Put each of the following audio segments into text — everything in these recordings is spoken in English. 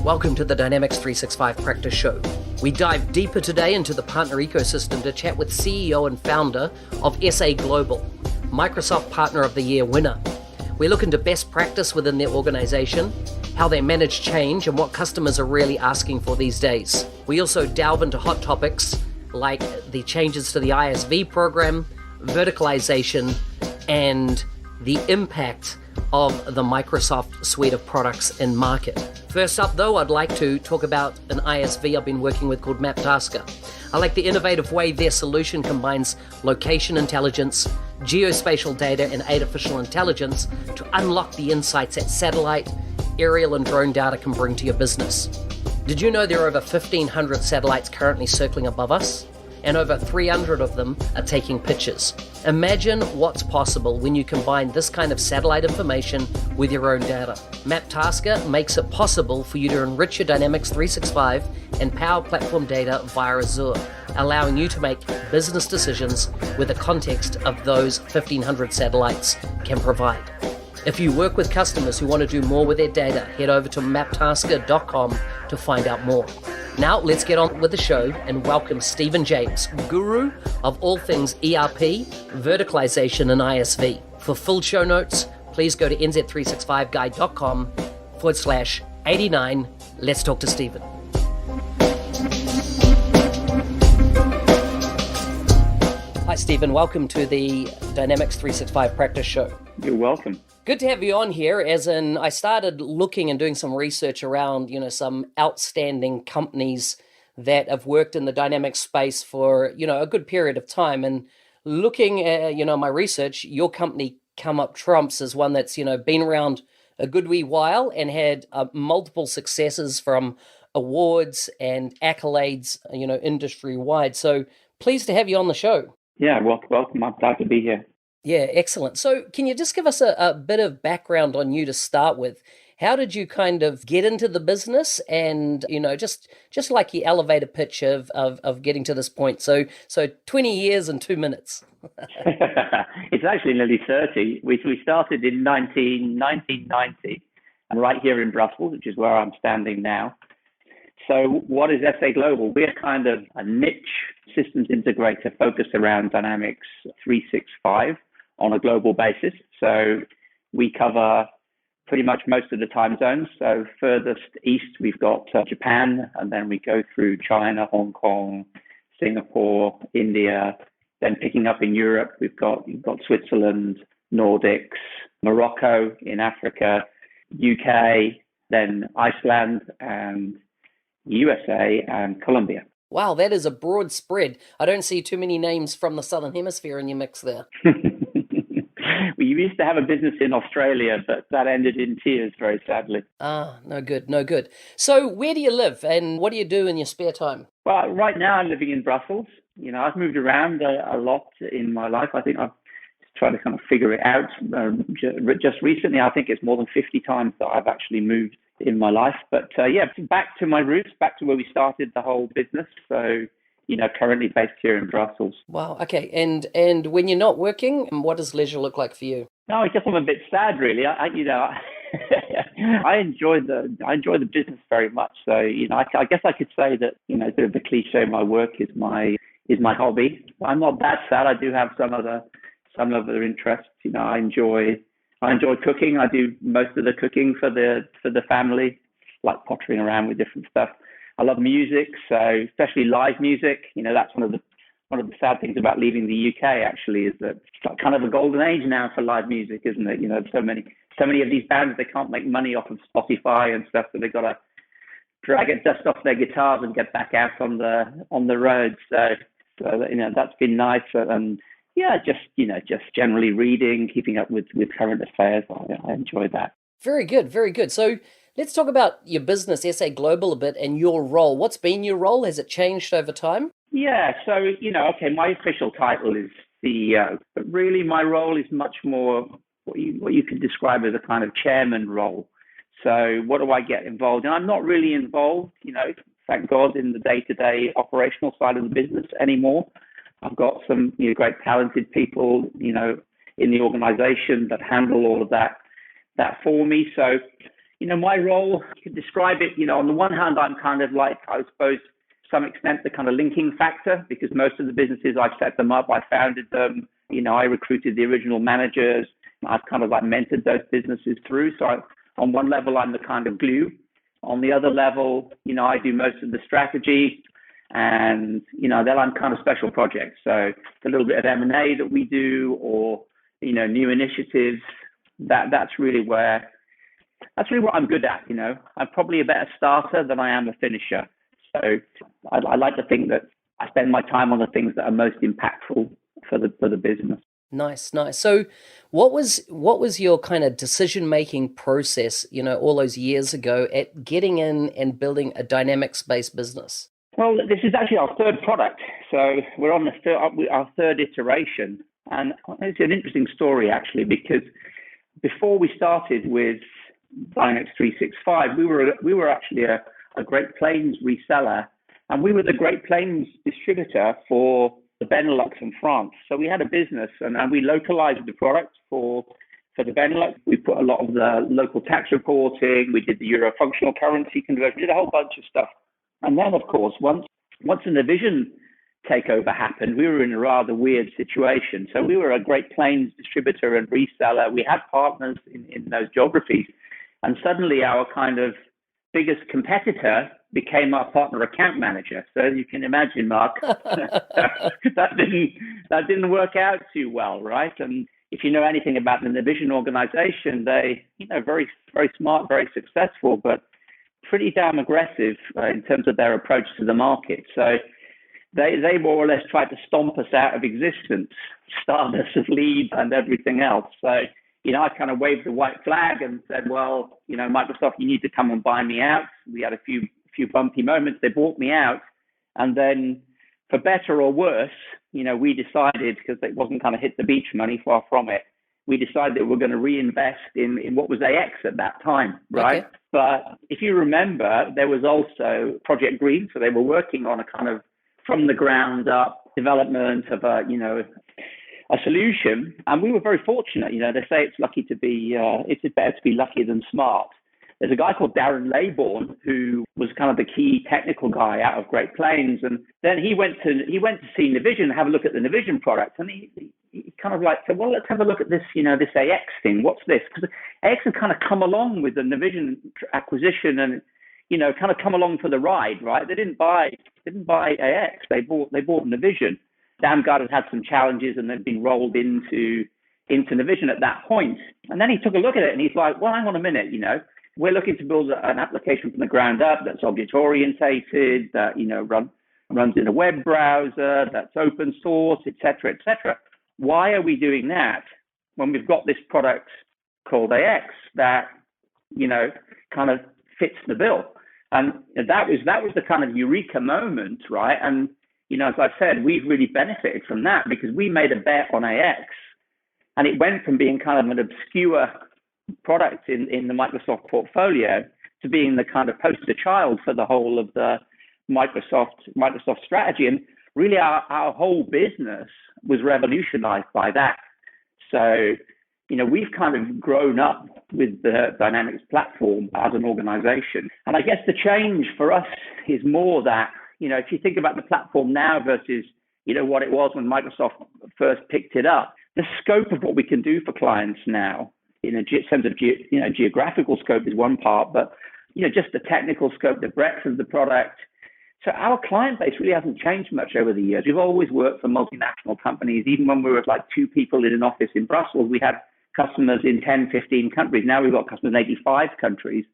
Welcome to the Dynamics 365 Practice Show. We dive deeper today into the partner ecosystem to chat with CEO and founder of SAGlobal, Microsoft Partner of the Year winner. We look into best practice within their organization, how they manage change, and what customers are really asking for these days. We also delve into hot topics like the changes to the ISV program, verticalization, and the impact of the Microsoft suite of products in market. First up, though, I'd like to talk about an ISV I've been working with called MapTasker. I like the innovative way their solution combines location intelligence, geospatial data, and artificial intelligence to unlock the insights that satellite, aerial, and drone data can bring to your business. Did you know there are over 1,500 satellites currently circling above us? And over 300 of them are taking pictures. Imagine what's possible when you combine this kind of satellite information with your own data. MapTasker makes it possible for you to enrich your Dynamics 365 and Power Platform data via Azure, allowing you to make business decisions with the context of those 1,500 satellites can provide. If you work with customers who want to do more with their data, head over to maptasker.com to find out more. Now, let's get on with the show and welcome Stephen James, guru of all things ERP, verticalization, and ISV. For full show notes, please go to nz365guide.com/89. Let's talk to Stephen. Hi, Stephen. Welcome to the Dynamics 365 Practice Show. You're welcome. Good to have you on here, as in I started looking and doing some research around, some outstanding companies that have worked in the Dynamics space for, a good period of time. And looking at, my research, your company come up trumps as one that's, been around a good wee while and had multiple successes from awards and accolades, industry-wide. So pleased to have you on the show. Yeah, welcome. I'm glad to be here. Yeah, excellent. So can you just give us a bit of background on you to start with? How did you kind of get into the business and, just like the elevator pitch of getting to this point? So 20 years and 2 minutes. It's actually nearly 30. We started in 1990 and right here in Brussels, which is where I'm standing now. So what is SAGlobal? We're kind of a niche systems integrator focused around Dynamics 365 on a global basis. So we cover pretty much most of the time zones. So furthest east, we've got Japan, and then we go through China, Hong Kong, Singapore, India. Then picking up in Europe, you've got Switzerland, Nordics, Morocco in Africa, UK, then Iceland, and USA and Colombia. Wow, that is a broad spread. I don't see too many names from the Southern Hemisphere in your mix there. We used to have a business in Australia, but that ended in tears, very sadly. No good. So where do you live and what do you do in your spare time? Well, right now I'm living in Brussels. I've moved around a lot in my life. I think I've tried to kind of figure it out. Just recently, I think it's more than 50 times that I've actually moved in my life. But back to my roots, back to where we started the whole business. So, currently based here in Brussels. Wow. Okay. And when you're not working, what does leisure look like for you? No, I guess I'm a bit sad, really. I enjoy the business very much. So, I guess I could say that, a bit of the cliche, my work is my hobby. I'm not that sad. I do have some other interests. I enjoy cooking. I do most of the cooking for the family, like pottering around with different stuff. I love music, so especially live music. That's one of the sad things about leaving the UK. Actually, is that it's like kind of a golden age now for live music, isn't it? So many of these bands, they can't make money off of Spotify and stuff, so they've got to dust off their guitars and get back out on the road. So that's been nice. And just generally reading, keeping up with current affairs. I enjoy that. Very good. So let's talk about your business, SAGlobal, a bit, and your role. What's been your role? Has it changed over time? Yeah, so, my official title is CEO, but really my role is much more what you could describe as a kind of chairman role. So what do I get involved in? I'm not really involved, thank God, in the day-to-day operational side of the business anymore. I've got some great talented people, in the organization that handle all of that for me. So, My role, you could describe it, on the one hand, I'm kind of like, I suppose, to some extent, the kind of linking factor, because most of the businesses, I set them up, I founded them, I recruited the original managers, I've kind of like mentored those businesses through. So on one level, I'm the kind of glue. On the other level, I do most of the strategy, and, then I'm kind of special projects. So a little bit of M&A that we do, or, new initiatives, that's really what I'm good at. I'm probably a better starter than I am a finisher. So I like to think that I spend my time on the things that are most impactful for the business. Nice. So what was your kind of decision-making process, all those years ago at getting in and building a dynamics-based business? Well, this is actually our third product. So we're on our third iteration. And it's an interesting story, actually, because before we started with Dynamics 365, we were actually a Great Plains reseller, and we were the Great Plains distributor for the Benelux and France. So we had a business, and we localized the product for the Benelux. We put a lot of the local tax reporting. We did the euro functional currency conversion. We did a whole bunch of stuff. And then, of course, once the Navision takeover happened, we were in a rather weird situation. So we were a Great Plains distributor and reseller. We had partners in those geographies. And suddenly our kind of biggest competitor became our partner account manager. So you can imagine, Mark, that didn't work out too well, right? And if you know anything about the Navision organization, they, very, very smart, very successful, but pretty damn aggressive in terms of their approach to the market. So they more or less tried to stomp us out of existence, starve us of leads and everything else. So, I kind of waved the white flag and said, well, Microsoft, you need to come and buy me out. We had a few bumpy moments. They bought me out. And then for better or worse, we decided, because it wasn't kind of hit the beach money, far from it, we decided that we we're going to reinvest in what was AX at that time, right? Okay. But if you remember, there was also Project Green. So they were working on a kind of from the ground up development of a solution. And we were very fortunate. They say it's better to be lucky than smart. There's a guy called Darren Laybourne who was kind of the key technical guy out of Great Plains, and then he went to see Navision, have a look at the Navision product, and he kind of like said, well, let's have a look at this, this AX thing. What's this? Because AX had kind of come along with the Navision acquisition, and kind of come along for the ride, right? They didn't buy AX. They bought Navision. Damgard had some challenges, and they'd been rolled into Navision at that point. And then he took a look at it, and he's like, well, hang on a minute, we're looking to build an application from the ground up that's object orientated, that runs in a web browser, that's open source, et cetera, et cetera. Why are we doing that when we've got this product called AX that kind of fits the bill? And that was the kind of eureka moment, right? And as I've said, we've really benefited from that because we made a bet on AX, and it went from being kind of an obscure product in the Microsoft portfolio to being the kind of poster child for the whole of the Microsoft strategy. And really our whole business was revolutionized by that. So, we've kind of grown up with the Dynamics platform as an organization. And I guess the change for us is more that, if you think about the platform now versus, what it was when Microsoft first picked it up, the scope of what we can do for clients now, in terms of geographical scope is one part, but just the technical scope, the breadth of the product. So our client base really hasn't changed much over the years. We've always worked for multinational companies. Even when we were like 2 people in an office in Brussels, we had customers in 10, 15 countries. Now we've got customers in 85 countries.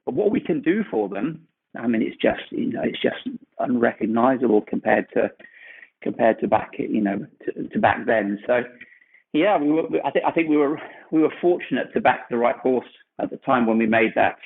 But what we can do for them, I mean, it's just unrecognizable compared to back, to back then. So. Yeah, I think we were fortunate to back the right horse at the time when we made that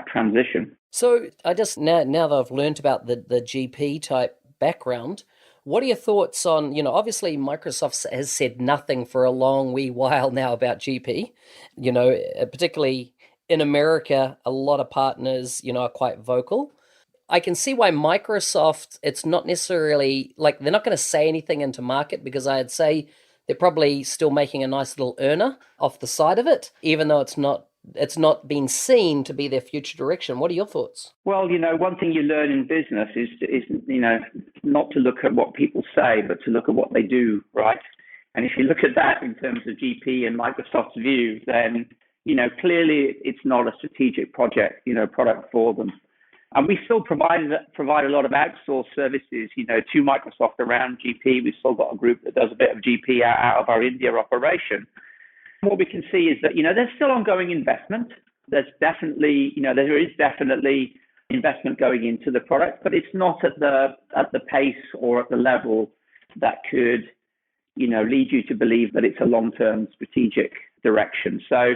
transition. So I just now that I've learned about the GP type background, what are your thoughts on, obviously Microsoft has said nothing for a long wee while now about GP, particularly in America, a lot of partners, are quite vocal. I can see why Microsoft, it's not necessarily like they're not going to say anything into market, because I'd say they're probably still making a nice little earner off the side of it, even though it's not it's not been seen to be their future direction. What are your thoughts? Well, one thing you learn in business is not to look at what people say, but to look at what they do, right? And if you look at that in terms of GP and Microsoft's view, then, clearly it's not a strategic product for them. And we still provide a lot of outsourced services, to Microsoft around GP. We've still got a group that does a bit of GP out of our India operation. What we can see is that, there's still ongoing investment. There is definitely investment going into the product, but it's not at the pace or at the level that could, lead you to believe that it's a long-term strategic direction. So,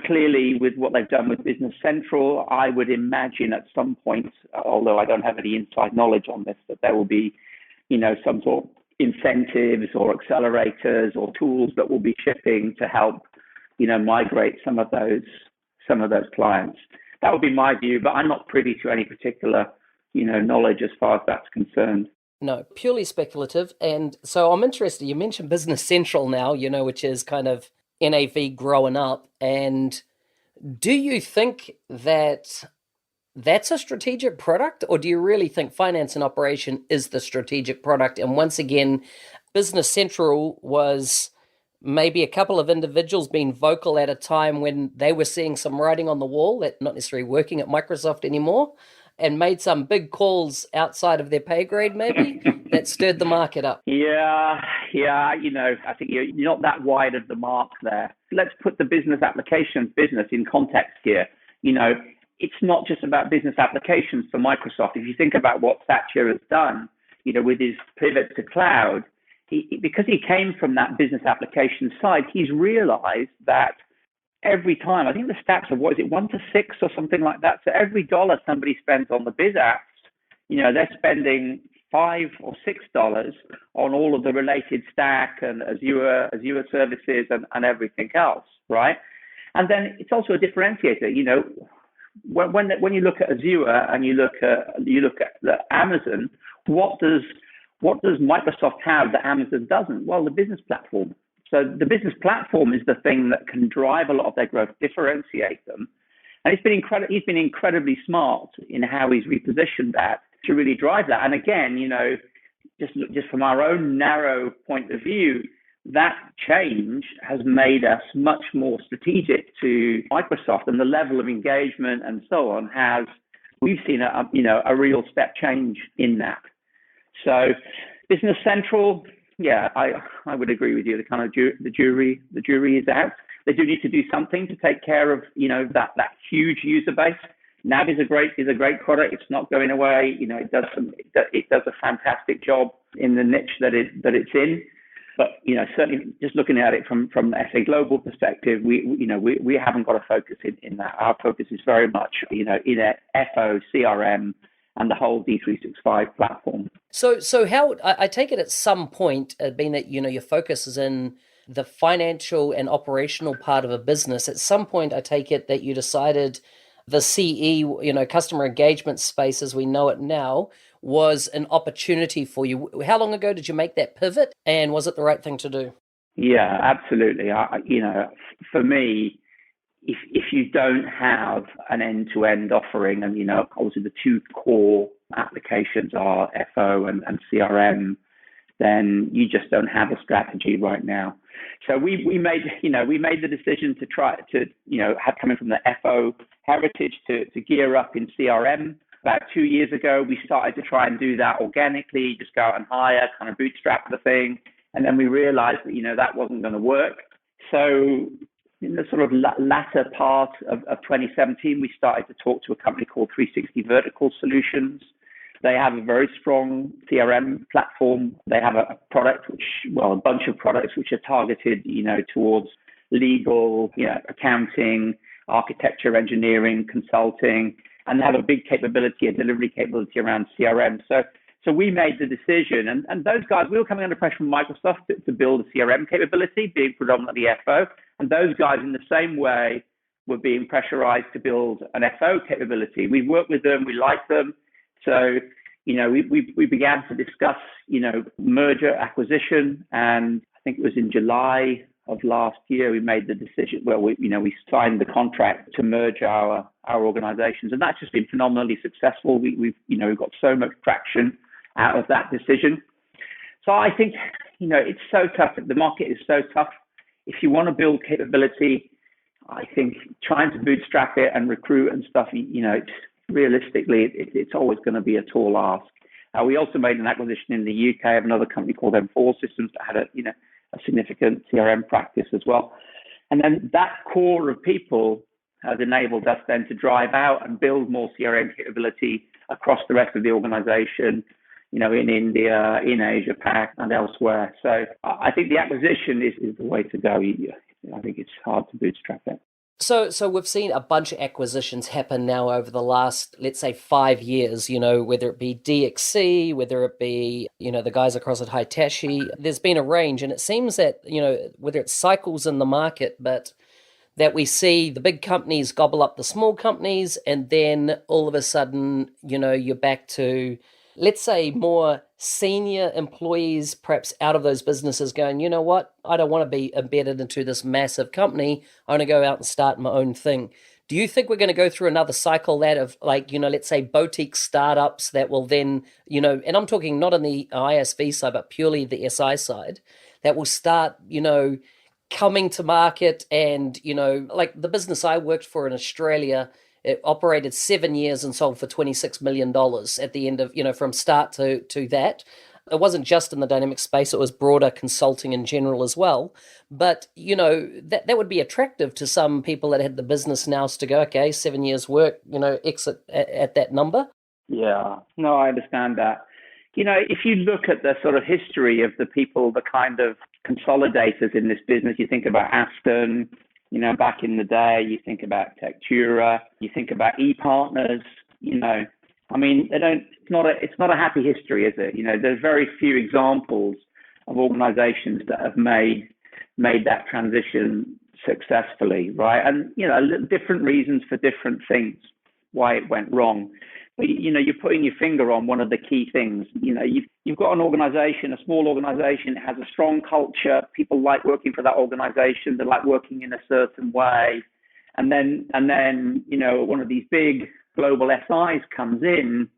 clearly with what they've done with Business Central, I would imagine at some point, although I don't have any inside knowledge on this, that there will be, some sort of incentives or accelerators or tools that will be shipping to help, migrate some of those clients. That would be my view, but I'm not privy to any particular, knowledge as far as that's concerned. No, purely speculative. And so I'm interested, you mentioned Business Central now, which is kind of NAV growing up. And do you think that that's a strategic product, or do you really think finance and operation is the strategic product? And once again, Business Central was maybe a couple of individuals being vocal at a time when they were seeing some writing on the wall that not necessarily working at Microsoft anymore, and made some big calls outside of their pay grade, maybe, that stirred the market up. Yeah. I think you're not that wide of the mark there. Let's put the business applications business in context here. It's not just about business applications for Microsoft. If you think about what Satya has done, with his pivot to cloud, because he came from that business application side, he's realized that every time, I think the stats are, 1 to 6 or something like that. So every dollar somebody spends on the biz apps, they're spending $5 or $6 on all of the related stack and Azure services and everything else, right? And then it's also a differentiator. When you look at Azure and you look at Amazon, what does Microsoft have that Amazon doesn't? Well, the business platform. So the business platform is the thing that can drive a lot of their growth, differentiate them. And he's been incredibly smart in how he's repositioned that to really drive that. And again, just from our own narrow point of view, that change has made us much more strategic to Microsoft, and the level of engagement and so on we've seen a real step change in that. So Business Central, yeah, I would agree with you. The kind of the jury is out. They do need to do something to take care of that huge user base. NAV is a great product. It's not going away. It does a fantastic job in the niche that it's in. But certainly just looking at it from the SAGlobal perspective, we haven't got a focus in that. Our focus is very much in FO, CRM, and the whole D365 platform. So how, I take it at some point, being that, your focus is in the financial and operational part of a business, at some point I take it that you decided the CE, customer engagement space as we know it now, was an opportunity for you. How long ago did you make that pivot, and was it the right thing to do? Yeah, absolutely. For me, if you don't have an end-to-end offering, and obviously the two core applications are FO and CRM, then you just don't have a strategy right now. So we made the decision to try to have coming from the FO heritage to gear up in CRM. About 2 years ago, we started to try and do that organically, just go out and hire, kind of bootstrap the thing, and then we realized that that wasn't going to work. So in the sort of latter part of 2017, we started to talk to a company called 360 Vertical Solutions. They have a very strong CRM platform. They have a bunch of products which are targeted, towards legal, accounting, architecture, engineering, consulting, and they have a big capability, a delivery capability around CRM. So we made the decision, and those guys, we were coming under pressure from Microsoft to build a CRM capability, being predominantly FO, and those guys in the same way were being pressurized to build an FO capability. We worked with them, we liked them. So, we began to discuss, merger acquisition, and I think it was in July of last year, we made the decision. Well, we signed the contract to merge our organizations, and that's just been phenomenally successful. We've got so much traction out of that decision. So I think it's so tough. The market is so tough. If you want to build capability, I think trying to bootstrap it and recruit and stuff, realistically, it's always going to be a tall ask. We also made an acquisition in the UK of another company called M4 Systems that had a significant CRM practice as well. And then that core of people has enabled us then to drive out and build more CRM capability across the rest of the organization, in India, in Asia Pac, and elsewhere. So I think the acquisition is the way to go. I think it's hard to bootstrap it. So we've seen a bunch of acquisitions happen now over the last, let's say, 5 years, whether it be DXC, whether it be, the guys across at Hitachi. There's been a range, and it seems that, whether it's cycles in the market, but that we see the big companies gobble up the small companies, and then all of a sudden, you're back to, let's say, more senior employees perhaps out of those businesses going, you know what, I don't want to be embedded into this massive company. I want to go out and start my own thing. Do you think we're going to go through another cycle that of let's say boutique startups that will then, and I'm talking not on the ISV side, but purely the SI side, that will start, coming to market and, like the business I worked for in Australia, it operated 7 years and sold for $26 million at the end of, from start to that. It wasn't just in the dynamic space, it was broader consulting in general as well. But, that would be attractive to some people that had the business nous to go, okay, 7 years work, exit at that number. Yeah, no, I understand that. If you look at the sort of history of the people, the kind of consolidators in this business, you think about Aston, back in the day, you think about Tectura, you think about ePartners, it's not a happy history, is it? There's very few examples of organizations that have made that transition successfully, right? And, different reasons for different things, why it went wrong. But, you're putting your finger on one of the key things. You've got an organization, a small organization, it has a strong culture. People like working for that organization. They like working in a certain way. And then, one of these big global SIs comes in,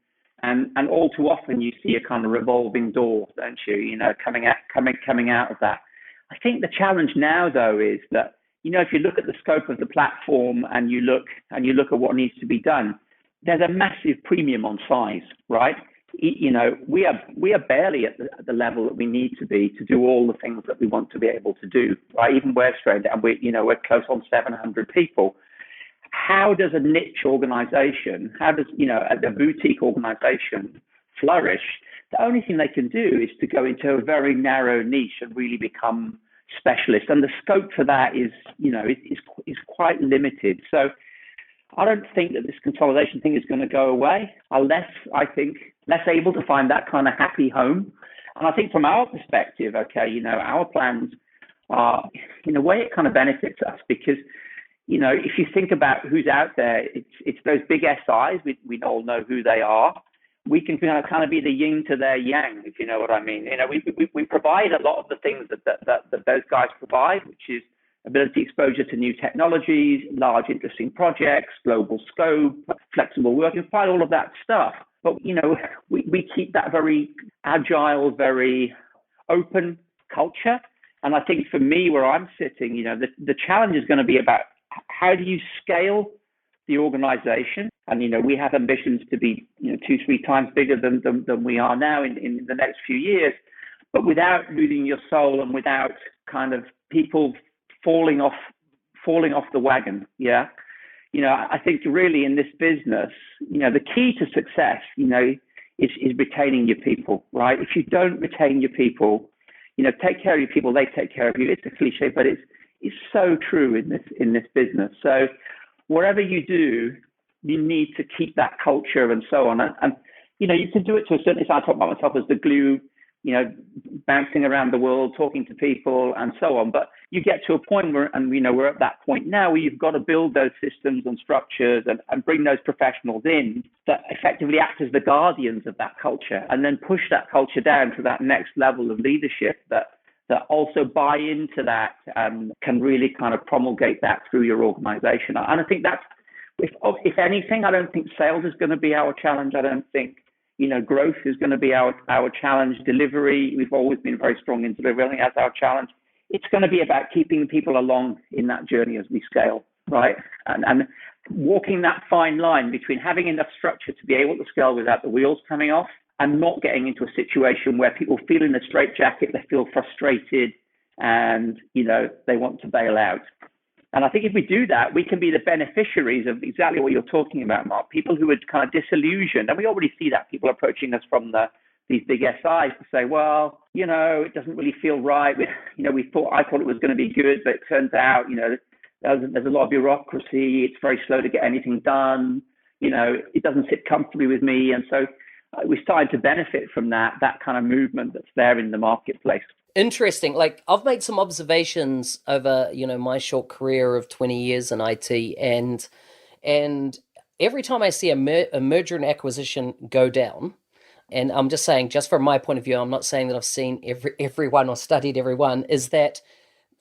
and all too often you see a kind of revolving door, don't you? Coming out of that. I think the challenge now, though, is that, if you look at the scope of the platform and you look at what needs to be done, there's a massive premium on size, right? We are barely at the level that we need to be to do all the things that we want to be able to do, right? Even we're straight, and we're close on 700 people. How does a niche organization, a boutique organization flourish? The only thing they can do is to go into a very narrow niche and really become specialists, and the scope for that is quite limited. So I don't think that this consolidation thing is going to go away unless, I think, less able to find that kind of happy home. And I think from our perspective, our plans are, in a way, it kind of benefits us because, if you think about who's out there, it's those big SIs. We all know who they are. We can kind of be the yin to their yang, if you know what I mean. We provide a lot of the things that those guys provide, which is ability, exposure to new technologies, large, interesting projects, global scope, flexible working, provide all of that stuff. But, we keep that very agile, very open culture. And I think for me, where I'm sitting, the challenge is going to be about how do you scale the organization? And, we have ambitions to be, 2-3 times bigger than we are now in the next few years, but without losing your soul and without kind of people falling off the wagon. Yeah. I think really in this business, the key to success, is retaining your people, right? If you don't retain your people, take care of your people, they take care of you. It's a cliche, but it's so true in this business. So whatever you do, you need to keep that culture and so on. And you can do it to a certain extent. I talk about myself as the glue, bouncing around the world, talking to people and so on. But you get to a point where, and we're at that point now where you've got to build those systems and structures and bring those professionals in that effectively act as the guardians of that culture and then push that culture down to that next level of leadership that that also buy into that and can really kind of promulgate that through your organization. And I think that's, if anything, I don't think sales is going to be our challenge. I don't think, growth is going to be our challenge. Delivery, we've always been very strong in delivery. I think that's our challenge. It's going to be about keeping people along in that journey as we scale, right? And walking that fine line between having enough structure to be able to scale without the wheels coming off and not getting into a situation where people feel in a straitjacket, they feel frustrated, and, they want to bail out. And I think if we do that, we can be the beneficiaries of exactly what you're talking about, Mark. People who are kind of disillusioned, and we already see that, people approaching us from these big SIs to say, well, it doesn't really feel right. I thought it was going to be good, but it turns out, there's a lot of bureaucracy. It's very slow to get anything done. It doesn't sit comfortably with me. And so we started to benefit from that kind of movement that's there in the marketplace. Interesting. Like, I've made some observations over, my short career of 20 years in IT, and every time I see a merger and acquisition go down, and I'm just saying, just from my point of view, I'm not saying that I've seen everyone or studied everyone, is that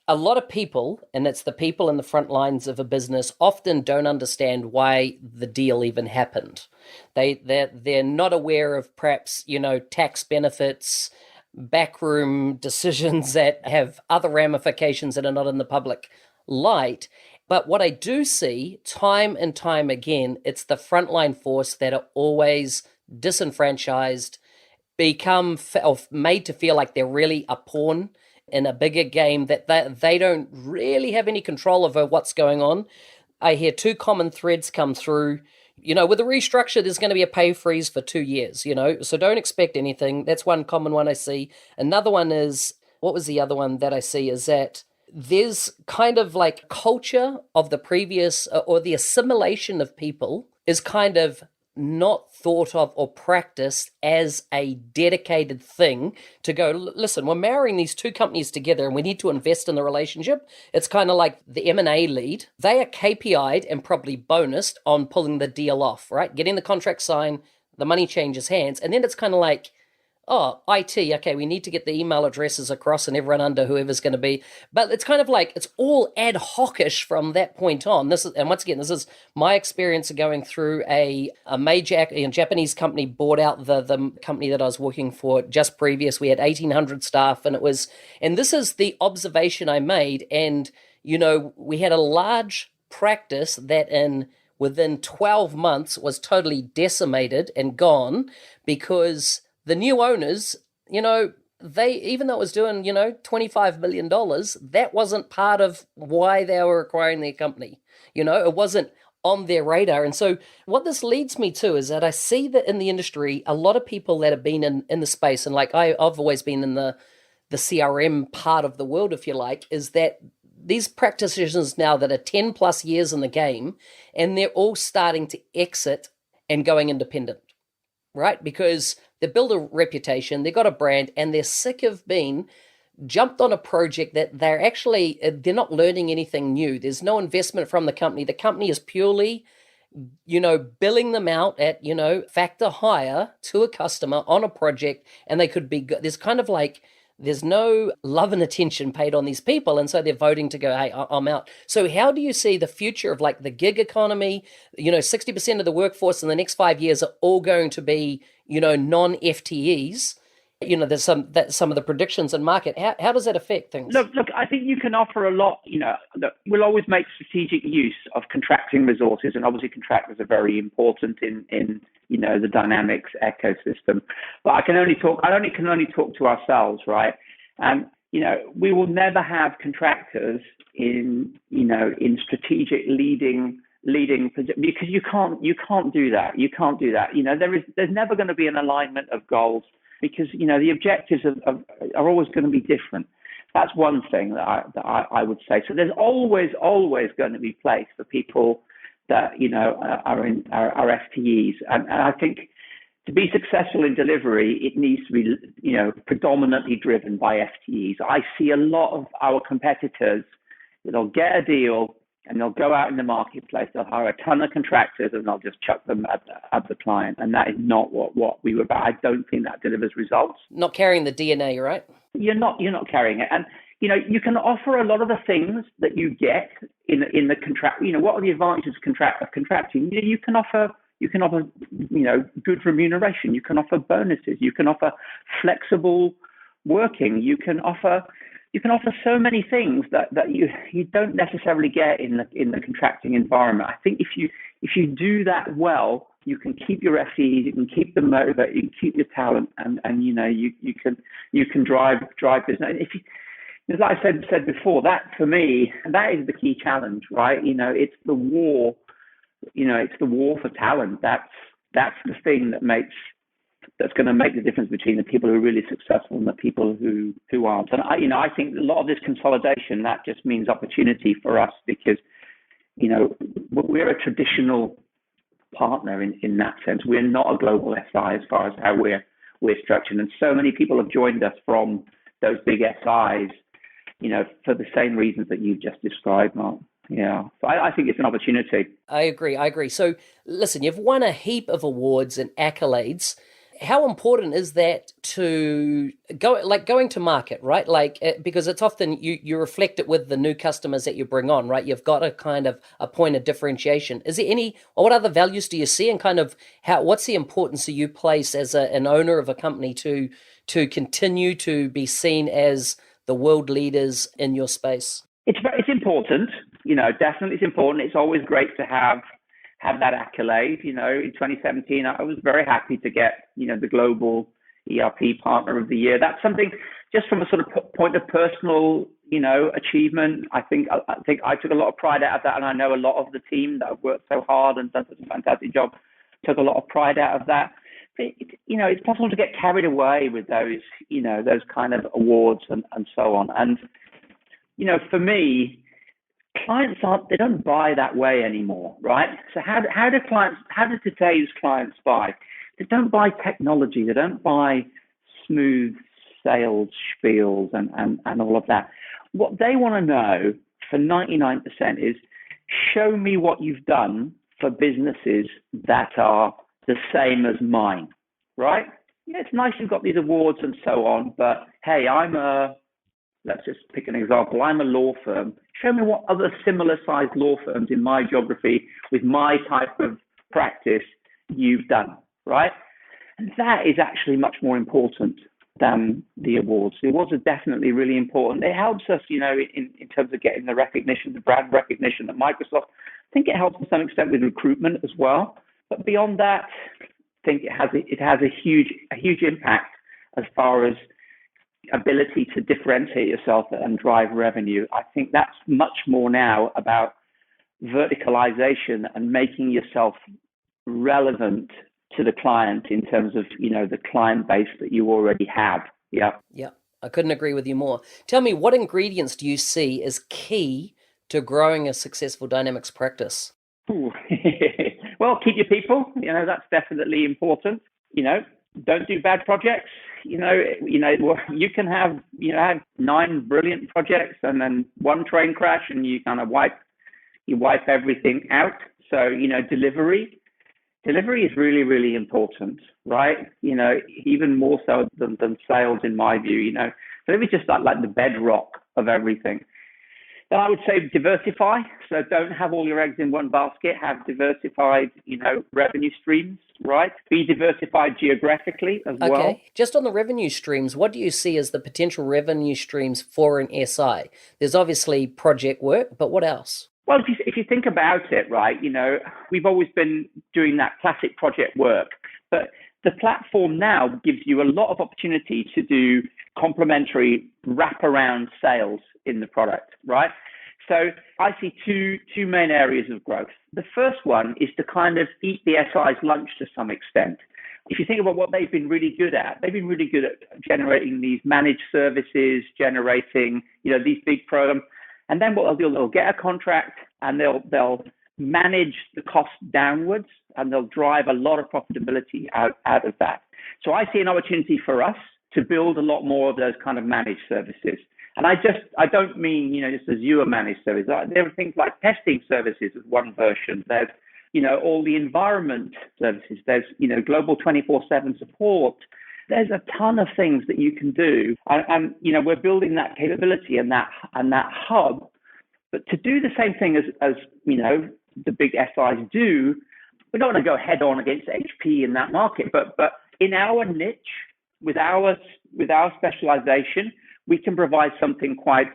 a lot of people, and it's the people in the front lines of a business, often don't understand why the deal even happened. They're not aware of perhaps, tax benefits, backroom decisions that have other ramifications that are not in the public light. But what I do see time and time again, it's the frontline force that are always disenfranchised, become made to feel like they're really a pawn in a bigger game, that they don't really have any control over what's going on. I hear two common threads come through. With a restructure, there's going to be a pay freeze for 2 years, so don't expect anything. That's one common one I see. Another one is, what was the other one that I see, is that there's kind of like culture of the previous, or the assimilation of people is kind of not thought of or practiced as a dedicated thing to go, listen, we're marrying these two companies together and we need to invest in the relationship. It's kind of like the M&A lead. They are KPI'd and probably bonused on pulling the deal off, right? Getting the contract signed, the money changes hands. And then it's kind of like, oh, IT, okay, we need to get the email addresses across and everyone under whoever's going to be. But it's kind of like, it's all ad hoc-ish from that point on. This is my experience of going through a major Japanese company bought out the company that I was working for just previous. We had 1,800 staff, and this is the observation I made. And, we had a large practice that within 12 months was totally decimated and gone because the new owners, they, even though it was doing, $25 million, that wasn't part of why they were acquiring their company. It wasn't on their radar. And so what this leads me to is that I see that in the industry, a lot of people that have been in the space, and like I've always been in the CRM part of the world, if you like, is that these practitioners now that are 10 plus years in the game, and they're all starting to exit and going independent, right? Because they build a reputation, they've got a brand, and they're sick of being jumped on a project that they're not learning anything new. There's no investment from the company. The company is purely, billing them out at, factor hire to a customer on a project, and they could be good. There's kind of like, there's no love and attention paid on these people, and so they're voting to go, hey, I'm out. So how do you see the future of like the gig economy? 60% of the workforce in the next 5 years are all going to be, non-FTEs. There's some of the predictions in market. How does that affect things? Look, I think you can offer a lot. We'll always make strategic use of contracting resources, and obviously contractors are very important in the Dynamics ecosystem. But I can only talk to ourselves, right? And we will never have contractors in strategic leading because you can't do that. There's never going to be an alignment of goals, because the objectives are always going to be different. That's one thing that I would say. So there's always going to be place for people that are FTEs, and I think to be successful in delivery, it needs to be predominantly driven by FTEs. I see a lot of our competitors, they'll get a deal, and they'll go out in the marketplace, they'll hire a ton of contractors, and they'll just chuck them at the client. And that is not what we were about. I don't think that delivers results. Not carrying the DNA, right? You're not carrying it. And you can offer a lot of the things that you get in the contract. What are the advantages of contracting? You can offer good remuneration. You can offer bonuses. You can offer flexible working. You can offer so many things that you don't necessarily get in the contracting environment. I think if you do that well, you can keep your FTEs, you can keep them motivated, you can keep your talent, and you can drive business. And if you, like I said before, that for me, that is the key challenge, right? It's the war. It's the war for talent. That's the thing that's going to make the difference between the people who are really successful and the people who aren't. And I think a lot of this consolidation, that just means opportunity for us, because we're a traditional partner in that sense. We're not a global SI as far as how we're structured, and so many people have joined us from those big SIs, for the same reasons that you've just described, Mark. Yeah, so I think it's an opportunity. I agree. So listen, you've won a heap of awards and accolades. How important is that to going to market, right? Because it's often you reflect it with the new customers that you bring on, right? You've got a point of differentiation. Is there what other values do you see, and kind of what's the importance that you place as an owner of a company to continue to be seen as the world leaders in your space? It's important, definitely it's important. It's always great to have that accolade. In 2017, I was very happy to get, the Global ERP Partner of the Year. That's something just from a sort of point of personal, achievement. I think I took a lot of pride out of that, and I know a lot of the team that have worked so hard and done such a fantastic job took a lot of pride out of that. It's possible to get carried away with those kind of awards and so on. And, for me, clients they don't buy that way anymore, right? So how do today's clients buy? They don't buy technology. They don't buy smooth sales spiels and all of that. What they want to know for 99% is, show me what you've done for businesses that are the same as mine, right? It's nice you've got these awards and so on, but hey, let's just pick an example. I'm a law firm. Show me what other similar sized law firms in my geography with my type of practice you've done, right? And that is actually much more important than the awards. The awards are definitely really important. It helps us, in terms of getting the recognition, the brand recognition at Microsoft. I think it helps to some extent with recruitment as well. But beyond that, I think it has a huge impact as far as ability to differentiate yourself and drive revenue. I think that's much more now about verticalization and making yourself relevant to the client in terms of, the client base that you already have. Yeah. I couldn't agree with you more. Tell me, what ingredients do you see as key to growing a successful Dynamics practice? Well, keep your people. That's definitely important. Don't do bad projects. You can have 9 brilliant projects and then one train crash and you kind of wipe everything out. So delivery is really, really important, right? Even more so than sales, in my view. Delivery is just like the bedrock of everything. Then I would say diversify. So don't have all your eggs in one basket. Have diversified, revenue streams, right? Be diversified geographically as well. Okay. Just on the revenue streams, what do you see as the potential revenue streams for an SI? There's obviously project work, but what else? Well, if you think about it, right, we've always been doing that classic project work, but the platform now gives you a lot of opportunity to do complementary wraparound sales in the product, right? So I see two main areas of growth. The first one is to kind of eat the SI's lunch to some extent. If you think about what they've been really good at, they've been really good at generating these managed services, generating, these big programs. And then what they'll do, they'll get a contract and they'll manage the cost downwards and they'll drive a lot of profitability out of that. So I see an opportunity for us to build a lot more of those kind of managed services. And I don't mean, just Azure managed service. There are things like testing services as one version. There's, all the environment services. There's, global 24/7 support. There's a ton of things that you can do. And we're building that capability and that hub. But to do the same thing as the big SIs do, we don't want to go head on against HP in that market. But in our niche, with our specialization, we can provide something quite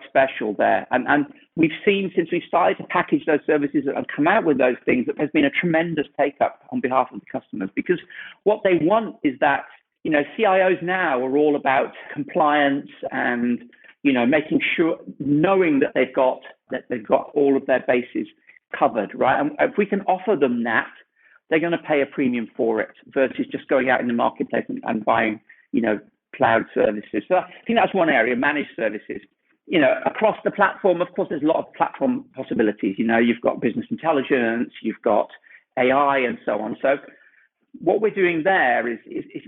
special there. And we've seen since we started to package those services and come out with those things that there's been a tremendous take up on behalf of the customers, because what they want is that, CIOs now are all about compliance and, making sure, knowing that they've got all of their bases covered, right? And if we can offer them that, they're going to pay a premium for it versus just going out in the marketplace and buying, cloud services. So I think that's one area, managed services. Across the platform, of course, there's a lot of platform possibilities. You've got business intelligence, you've got AI, and so on. So what we're doing there is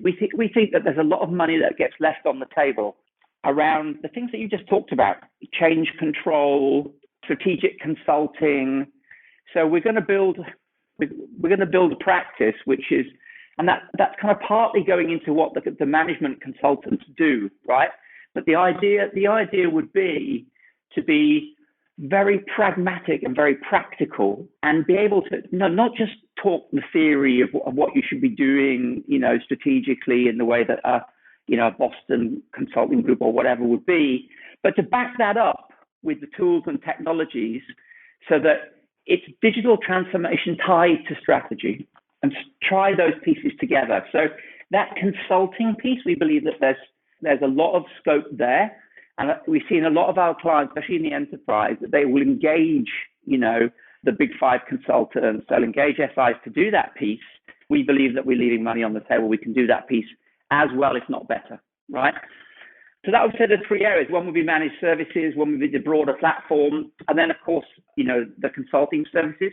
we think that there's a lot of money that gets left on the table around the things that you just talked about: change control, strategic consulting. So we're going to build a practice which is, and that's kind of partly going into what the management consultants do, right? But the idea would be to be very pragmatic and very practical, and be able to not just talk the theory of what you should be doing, strategically in the way that a Boston Consulting Group or whatever would be, but to back that up with the tools and technologies so that it's digital transformation tied to strategy, and try those pieces together. So that consulting piece, we believe that there's a lot of scope there. And we've seen a lot of our clients, especially in the enterprise, that they will engage, the big five consultants. They'll engage SIs to do that piece. We believe that we're leaving money on the table. We can do that piece as well, if not better, right? So that would say the three areas. One would be managed services, one would be the broader platform, and then, of course, the consulting services.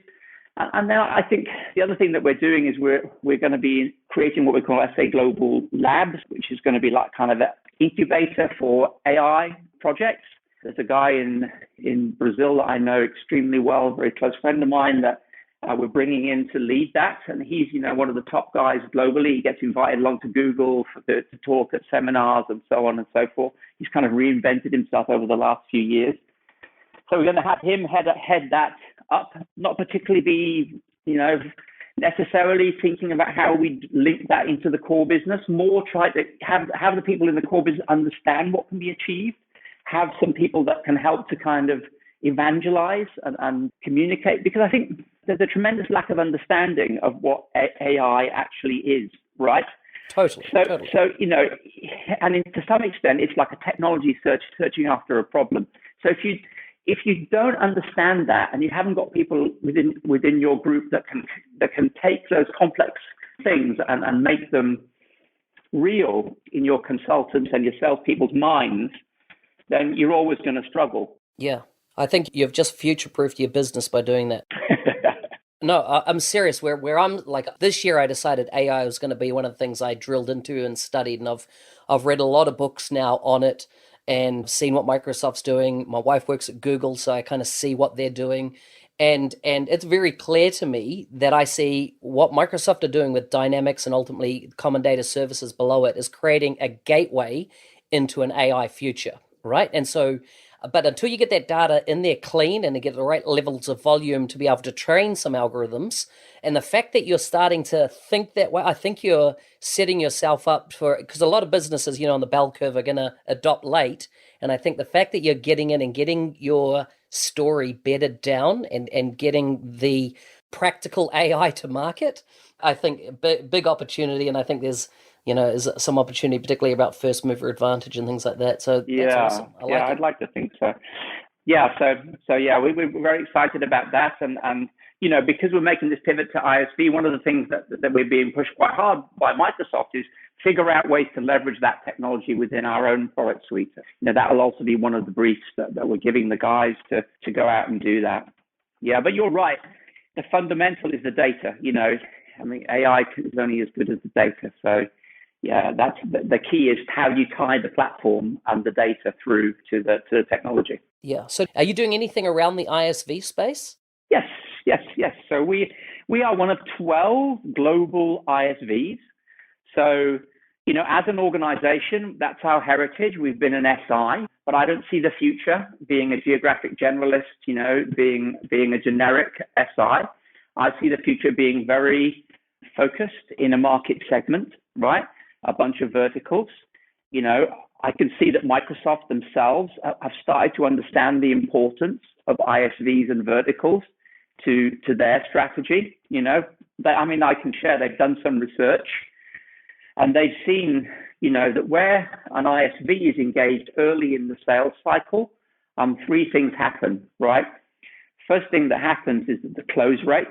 And then I think the other thing that we're doing is we're going to be creating what we call SAGlobal Labs, which is going to be like kind of an incubator for AI projects. There's a guy in Brazil that I know extremely well, a very close friend of mine, that we're bringing in to lead that. And he's, one of the top guys globally. He gets invited along to Google to talk at seminars and so on and so forth. He's kind of reinvented himself over the last few years. So we're going to have him head that up, not particularly be, necessarily thinking about how we link that into the core business, more try to have the people in the core business understand what can be achieved, have some people that can help to kind of evangelize and communicate, because I think there's a tremendous lack of understanding of what AI actually is, right? Totally. So and to some extent, it's like a technology searching after a problem. So if you don't understand that, and you haven't got people within your group that can take those complex things and make them real in your consultants and your salespeople's minds, then you're always going to struggle. Yeah, I think you've just future-proofed your business by doing that. No, I'm serious. Where I'm like, this year I decided AI was going to be one of the things I drilled into and studied, and I've read a lot of books now on it and seen what Microsoft's doing. My wife works at Google, so I kind of see what they're doing. And it's very clear to me that I see what Microsoft are doing with Dynamics and ultimately common data services below it is creating a gateway into an AI future, right? And so, but until you get that data in there clean and to get the right levels of volume to be able to train some algorithms, and the fact that you're starting to think that way, I think you're setting yourself up for, because a lot of businesses, on the bell curve are going to adopt late. And I think the fact that you're getting in and getting your story bedded down and getting the practical AI to market, I think big opportunity. And I think there's some opportunity, particularly about first mover advantage and things like that. So that's awesome. I'd like to think so. Yeah, so we're very excited about that, and because we're making this pivot to ISV, one of the things that we're being pushed quite hard by Microsoft is figure out ways to leverage that technology within our own product suite. That will also be one of the briefs that we're giving the guys to go out and do that. Yeah, but you're right. The fundamental is the data. I mean, AI is only as good as the data. So, That's the key is how you tie the platform and the data through to the technology. Yeah. So are you doing anything around the ISV space? Yes. So we are one of 12 global ISVs. So, as an organization, that's our heritage. We've been an SI, but I don't see the future being a geographic generalist, being a generic SI. I see the future being very focused in a market segment, right? A bunch of verticals. I can see that Microsoft themselves have started to understand the importance of ISVs and verticals to their strategy. I can share they've done some research and they've seen, that where an ISV is engaged early in the sales cycle, three things happen, right? First thing that happens is that the close rate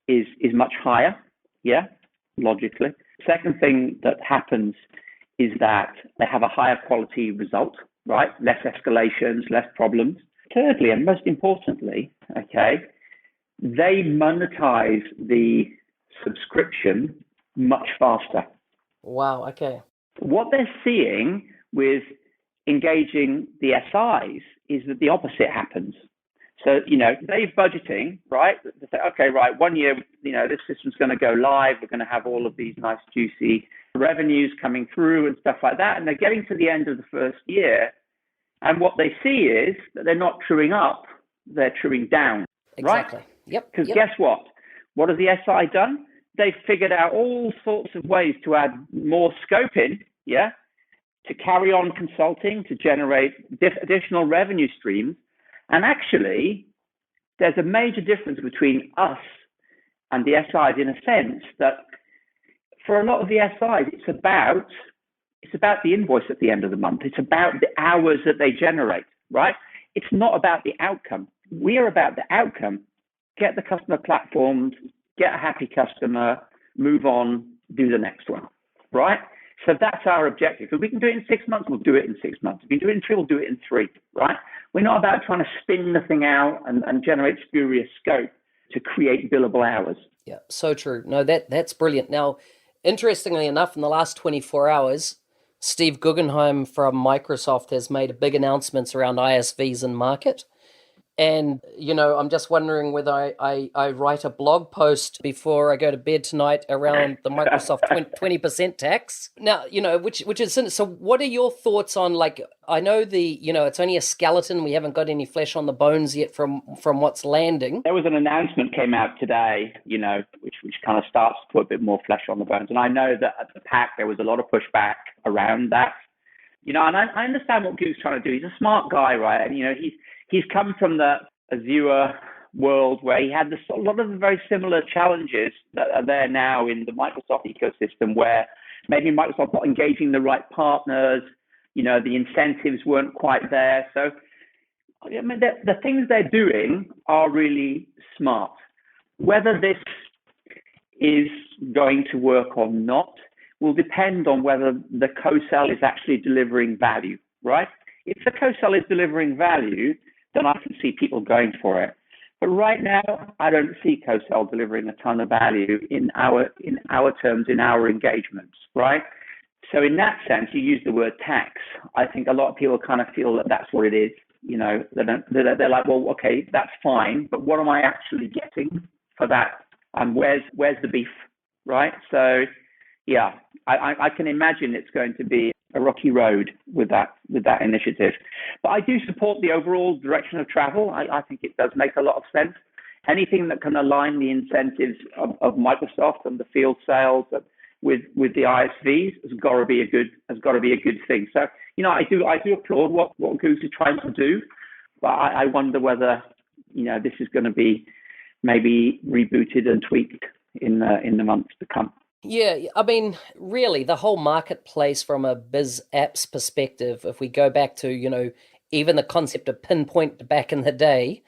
is much higher, logically. Second thing that happens is that they have a higher quality result, right? Less escalations, less problems. Thirdly, and most importantly, they monetize the subscription much faster. Wow, okay. What they're seeing with engaging the SIs is that the opposite happens. So, they're budgeting, right? They say, okay, right, 1 year, this system's going to go live. We're going to have all of these nice, juicy revenues coming through and stuff like that. And they're getting to the end of the first year. And what they see is that they're not truing up, they're truing down, Exactly. right? Yep. Because guess what? What has the SI done? They've figured out all sorts of ways to add more scope in, to carry on consulting, to generate additional revenue streams. And actually, there's a major difference between us and the SIs in a sense that for a lot of the SIs, it's about the invoice at the end of the month. It's about the hours that they generate, right? It's not about the outcome. We are about the outcome. Get the customer platformed, get a happy customer, move on, do the next one, right? So that's our objective. If we can do it in 6 months, we'll do it in 6 months. If we can do it in 3, we'll do it in 3, right? We're not about trying to spin the thing out and generate spurious scope to create billable hours. Yeah, so true. No, that's brilliant. Now, interestingly enough, in the last 24 hours, Steve Guggenheim from Microsoft has made big announcements around ISVs in market. And, I'm just wondering whether I write a blog post before I go to bed tonight around the Microsoft 20% tax. Now, which is, so what are your thoughts on, I know it's only a skeleton. We haven't got any flesh on the bones yet from what's landing. There was an announcement came out today, which kind of starts to put a bit more flesh on the bones. And I know that at the PAC, there was a lot of pushback around that. And I understand what Google's trying to do. He's a smart guy, right? And, he's come from the Azure world where he had a lot of the very similar challenges that are there now in the Microsoft ecosystem, where maybe Microsoft not engaging the right partners, the incentives weren't quite there. So, the things they're doing are really smart. Whether this is going to work or not will depend on whether the co-sell is actually delivering value, right? If the co-sell is delivering value, then I can see people going for it. But right now, I don't see co-sell delivering a ton of value in our terms, in our engagements, right? So in that sense, you use the word tax. I think a lot of people kind of feel that that's what it is. They're like, well, okay, that's fine, but what am I actually getting for that? And where's the beef, right? So, yeah, I can imagine it's going to be a rocky road with that initiative. But I do support the overall direction of travel. I think it does make a lot of sense. Anything that can align the incentives of Microsoft and the field sales with the ISVs has got to be a good thing. So, I do applaud what Goose is trying to do, but I wonder whether this is going to be maybe rebooted and tweaked in the months to come. Yeah, really, the whole marketplace from a biz apps perspective, if we go back to, even the concept of Pinpoint back in the day,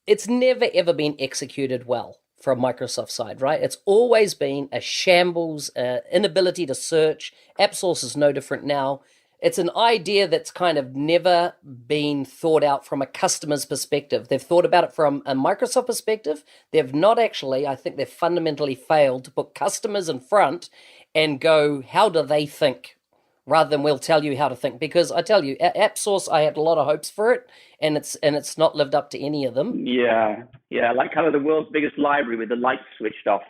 it's never, ever been executed well from Microsoft's side, right? It's always been a shambles, inability to search. AppSource is no different now. It's an idea that's kind of never been thought out from a customer's perspective. They've thought about it from a Microsoft perspective. They've not actually, I think they've fundamentally failed to put customers in front and go, how do they think? Rather than we'll tell you how to think. Because I tell you, AppSource, I had a lot of hopes for it, and it's not lived up to any of them. Yeah, like kind of the world's biggest library with the lights switched off.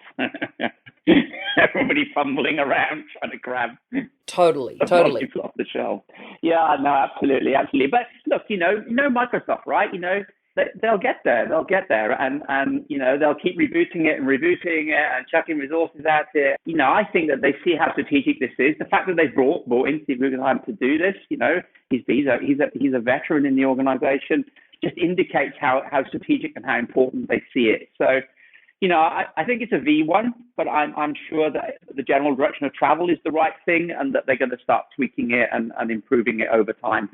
Everybody fumbling around trying to grab Totally. off the shelf. Yeah, no, absolutely. But look, Microsoft, right? They'll get there. And they'll keep rebooting it and chucking resources at it. I think that they see how strategic this is. The fact that they've brought in Steve Guggenheim to do this, he's a veteran in the organization, just indicates how strategic and how important they see it. So, I think it's a V1, but I'm sure that the general direction of travel is the right thing, and that they're going to start tweaking it and improving it over time.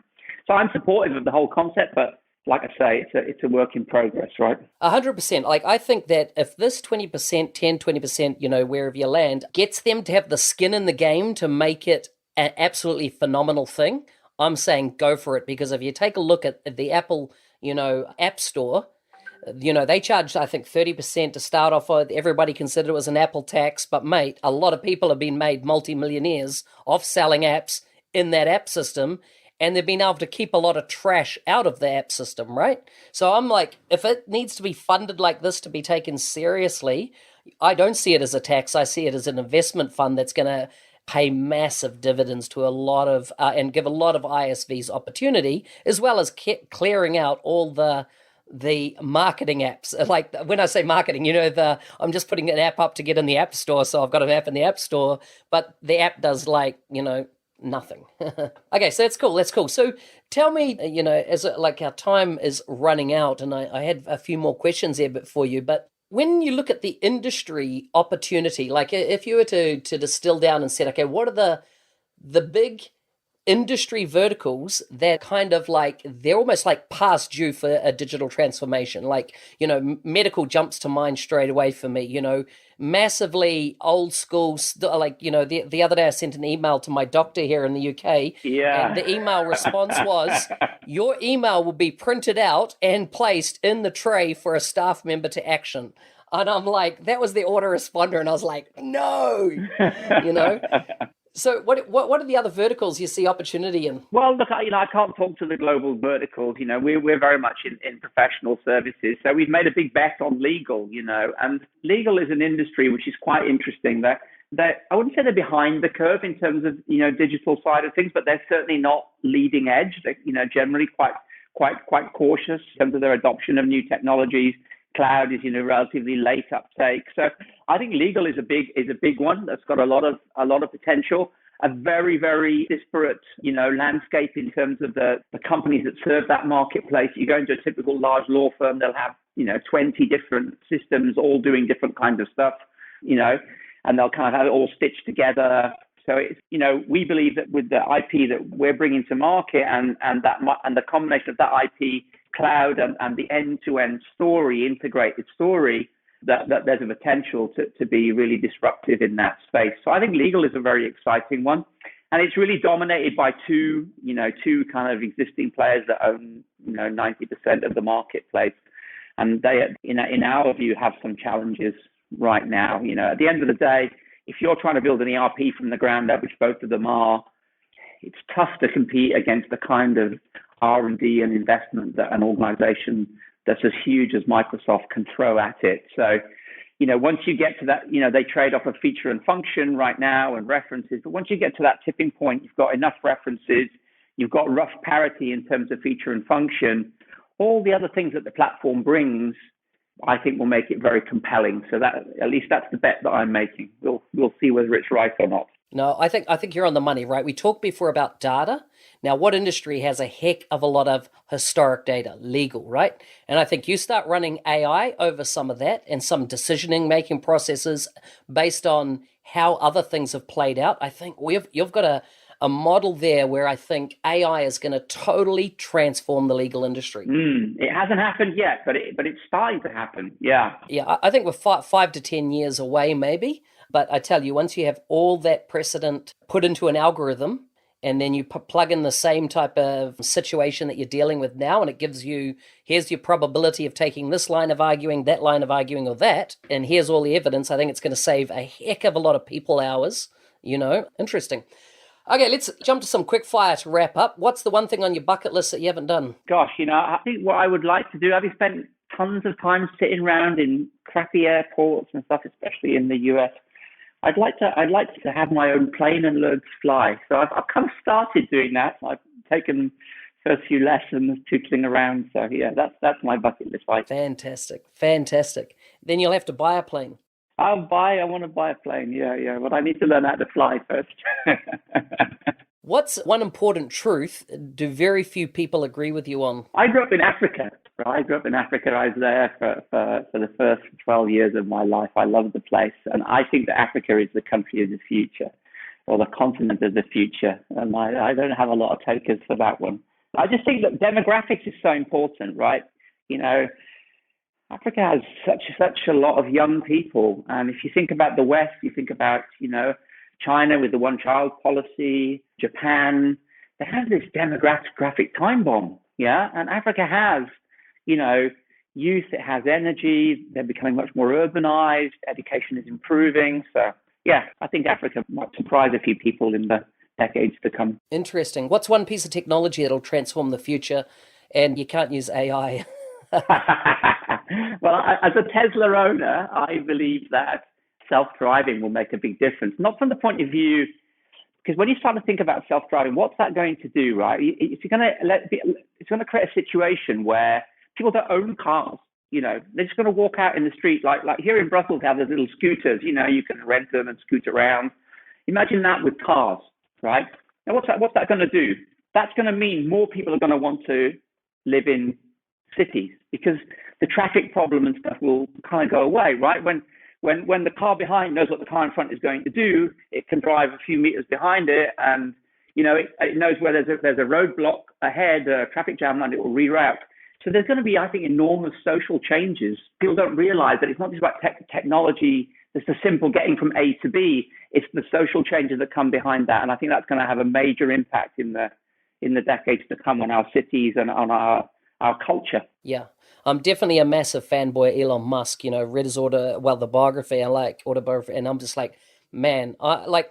So I'm supportive of the whole concept, but like I say, it's a work in progress, right? 100%. Like, I think that if this 20%, 10, 20%, wherever you land, gets them to have the skin in the game to make it an absolutely phenomenal thing, I'm saying go for it. Because if you take a look at the Apple, App Store, they charged, I think, 30% to start off with. Everybody considered it was an Apple tax. But, mate, a lot of people have been made multimillionaires off selling apps in that app system. And they've been able to keep a lot of trash out of the app system, right? So I'm like, if it needs to be funded like this to be taken seriously, I don't see it as a tax. I see it as an investment fund that's going to pay massive dividends to a lot of, and give a lot of ISVs opportunity, as well as clearing out all the marketing apps. Like, when I say marketing, I'm just putting an app up to get in the app store. So I've got an app in the app store, but the app does nothing. Okay, so that's cool. So tell me, as our time is running out, and I had a few more questions there for you, but when you look at the industry opportunity, like if you were to distill down and said, okay, what are the big industry verticals that kind of like, they're almost like past due for a digital transformation? Like, medical jumps to mind straight away for me, massively old school, like, the other day I sent an email to my doctor here in the UK. Yeah. And the email response was, your email will be printed out and placed in the tray for a staff member to action. And I'm like, that was the autoresponder. And I was like, no, So what are the other verticals you see opportunity in? Well, look, I can't talk to the global verticals. We're very much in professional services. So we've made a big bet on legal, and legal is an industry which is quite interesting. That I wouldn't say they're behind the curve in terms of, digital side of things, but they're certainly not leading edge. They're, generally quite cautious in terms of their adoption of new technologies. Cloud is, relatively late uptake. So I think legal is a big one that's got a lot of potential. A very, very disparate, landscape in terms of the companies that serve that marketplace. You go into a typical large law firm, they'll have, 20 different systems all doing different kinds of stuff, and they'll kind of have it all stitched together. So it's, we believe that with the IP that we're bringing to market and the combination of that IP, cloud, and the end-to-end integrated story, that there's a potential to be really disruptive in that space. So I think legal is a very exciting one, and it's really dominated by two kind of existing players that own 90% of the marketplace, and they, in our view, have some challenges right now. At the end of the day, if you're trying to build an ERP from the ground up, which both of them are, it's tough to compete against the kind of R&D and investment that an organization that's as huge as Microsoft can throw at it. So, once you get to that, they trade off a feature and function right now and references. But once you get to that tipping point, you've got enough references, you've got rough parity in terms of feature and function. All the other things that the platform brings, I think, will make it very compelling. So that, at least that's the bet that I'm making. We'll see whether it's right or not. No, I think you're on the money, right? We talked before about data. Now, what industry has a heck of a lot of historic data? Legal, right? And I think you start running AI over some of that and some decisioning making processes based on how other things have played out. I think you've got a model there where I think AI is going to totally transform the legal industry. It hasn't happened yet, but it's starting to happen. Yeah. Yeah, I think we're 5 to 10 years away, maybe. But I tell you, once you have all that precedent put into an algorithm, and then you plug in the same type of situation that you're dealing with now, and it gives you, here's your probability of taking this line of arguing, that line of arguing, or that, and here's all the evidence, I think it's going to save a heck of a lot of people hours, Interesting. Okay, let's jump to some quick fire to wrap up. What's the one thing on your bucket list that you haven't done? Gosh, I think what I would like to do, I've spent tons of time sitting around in crappy airports and stuff, especially in the US. I'd like to have my own plane and learn to fly. So I've kind of started doing that. I've taken first few lessons, tootling around. So yeah, that's my bucket list. Fantastic. Then you'll have to buy a plane. I want to buy a plane. Yeah. But I need to learn how to fly first. What's one important truth do very few people agree with you on? I grew up in Africa. I was there for the first 12 years of my life. I loved the place. And I think that Africa is the country of the future, or the continent of the future. And I don't have a lot of takers for that one. I just think that demographics is so important, right? Africa has such a lot of young people. And if you think about the West, you think about, China with the one-child policy, Japan, they have this demographic time bomb, yeah? And Africa has, youth, it has energy, they're becoming much more urbanized, education is improving. So, yeah, I think Africa might surprise a few people in the decades to come. Interesting. What's one piece of technology that'll transform the future and you can't use AI? Well, as a Tesla owner, I believe that self-driving will make a big difference. Not from the point of view, because when you start to think about self-driving, what's that going to do, right? It's going to create a situation where people that own cars, they're just going to walk out in the street, like here in Brussels, have those little scooters, you can rent them and scoot around. Imagine that with cars, right? Now, what's that going to do? That's going to mean more people are going to want to live in cities because the traffic problem and stuff will kind of go away, right? When the car behind knows what the car in front is going to do, it can drive a few meters behind it, and it knows where there's a roadblock ahead, a traffic jam, and it will reroute. So there's going to be, I think, enormous social changes. People don't realize that it's not just about technology. It's the simple getting from A to B. It's the social changes that come behind that, and I think that's going to have a major impact in the decades to come on our cities and on our culture. Yeah. I'm definitely a massive fanboy of Elon Musk, read his the biography, autobiography, and I'm just like, man,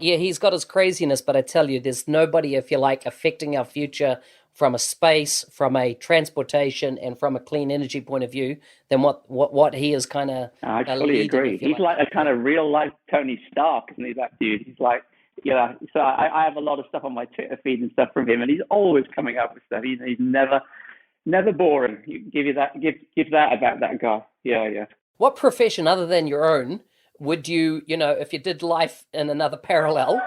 he's got his craziness, but I tell you, there's nobody, if you like, affecting our future from a space, from a transportation, and from a clean energy point of view than what he is kind of. I fully agree. He's like a kind of real life Tony Stark, isn't he, that dude? He's like, so I have a lot of stuff on my Twitter feed and stuff from him, and he's always coming up with stuff. He's never boring. Give that about that guy. Yeah. What profession other than your own would you, if you did life in another parallel,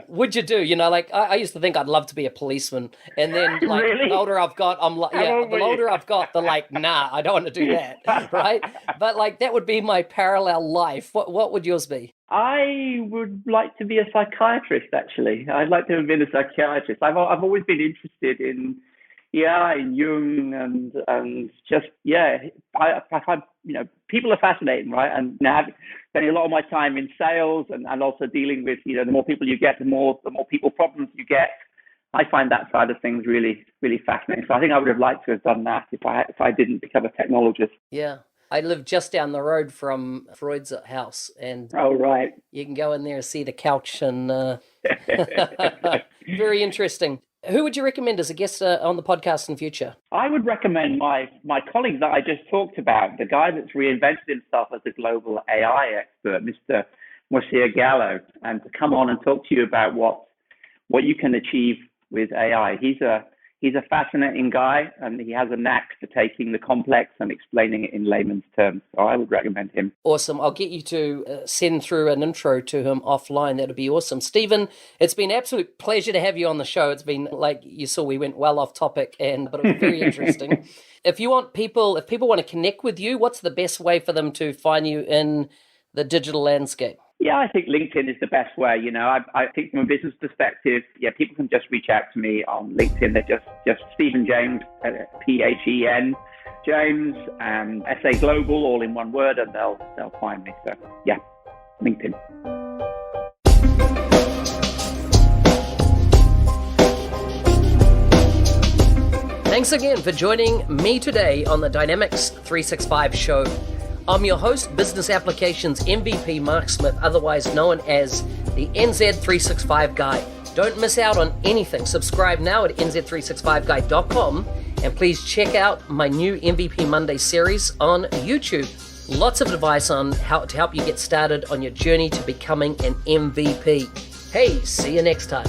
would you do? I used to think I'd love to be a policeman, and then really? The older I've got, the older I've got, the nah, I don't want to do that, right? But that would be my parallel life. What would yours be? I would like to be a psychiatrist. Actually, I'd like to have been a psychiatrist. I've always been interested in Jung and just, I find, people are fascinating, right? And now spending a lot of my time in sales and also dealing with, the more people you get, the more people problems you get. I find that side of things really, really fascinating. So I think I would have liked to have done that if I didn't become a technologist. Yeah. I live just down the road from Freud's house, and right, you can go in there and see the couch, and very interesting. Who would you recommend as a guest on the podcast in the future? I would recommend my colleague that I just talked about, the guy that's reinvented himself as a global AI expert, Mr. Mosia Gallo, and to come on and talk to you about what you can achieve with AI. He's a fascinating guy, and he has a knack for taking the complex and explaining it in layman's terms. So I would recommend him. Awesome. I'll get you to send through an intro to him offline. That would be awesome. Stephen, it's been an absolute pleasure to have you on the show. It's been, like you saw, we went well off topic, but it was very interesting. If people want to connect with you, what's the best way for them to find you in the digital landscape? Yeah, I think LinkedIn is the best way. I think from a business perspective, people can just reach out to me on LinkedIn. They're just Stephen James, Phen James, and SAGlobal, all in one word, and they'll find me. So yeah, LinkedIn. Thanks again for joining me today on the Dynamics 365 show. I'm your host, Business Applications MVP Mark Smith, otherwise known as the NZ365 Guy. Don't miss out on anything. Subscribe now at nz365guy.com, and please check out my new MVP Monday series on YouTube. Lots of advice on how to help you get started on your journey to becoming an MVP. Hey, see you next time.